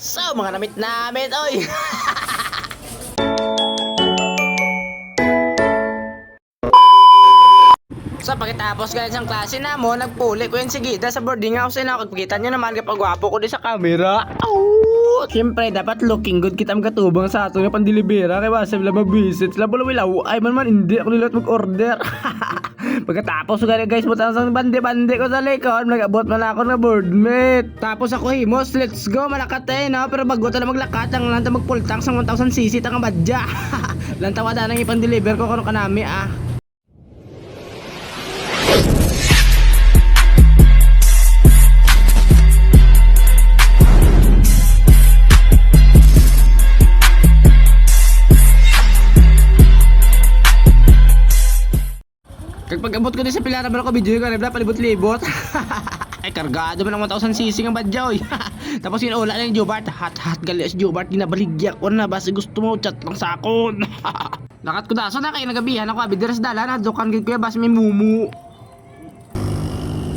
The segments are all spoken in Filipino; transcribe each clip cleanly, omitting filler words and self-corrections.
So mga namit namin, oy. So pagkatapos ganyan sang klase na mo, nagpuli ko yung sigida sa boarding house na pagkita nyo naman kapag gwapo ko din sa camera. Oh, siyempre dapat looking good kita magkatubang sa ato nga pandilibera kaya basta sila mabisit sila bulawilaw ay man hindi ako nilat mag-order. Pagkatapos ko ganyan guys, buta sang bande-bande ko sa likod, nag-abot man ako na boardmate. Tapos ako himos, let's go, malakat no? Pero bago ta na maglakat, ang lanta magpultang sa 1,000cc tang badya. Lantawa da nang ipang-deliver ko kuno kanami Pag abot ko din sa Pilar, meron ko video ko, palibot-libot. Ay, kargado man ng 1,000cc ng badyaw. Tapos ula na yung Jubart. Hot gali si Jubart, ginabaligya ko na. Basta gusto mo, chat lang sa akon. Lakat ko daso na kayo nagabihan ako. Abidiras dala na, dukan ko basta may mumu.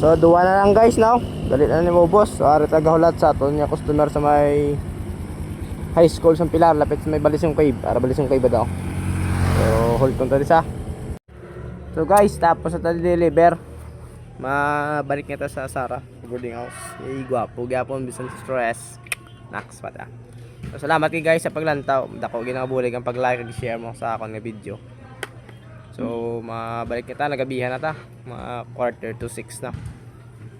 So, duwa na lang guys now. Galit na ni mo boss. So, arit agahulat sa aton niya customer sa may high school sa Pilar. Lapit sa may Balisong Cave. Para Balisong Cave ba daw. So, hold ko sa. So guys, tapos na deliver, mabalik nito sa Sara boarding house. Ay gwapo gyapon bisan sa stress. Next pata. So salamat kay guys sa paglantaw. Dako ginabulig ang pag-like ug share mo sa akong nga video. So mabalik kita nagabihan na ta. Mga 5:45 na.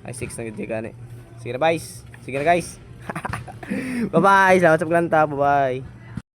Ay 6 na gid gani. Sige na guys. Bye bye. Salamat sa paglantaw. Bye bye.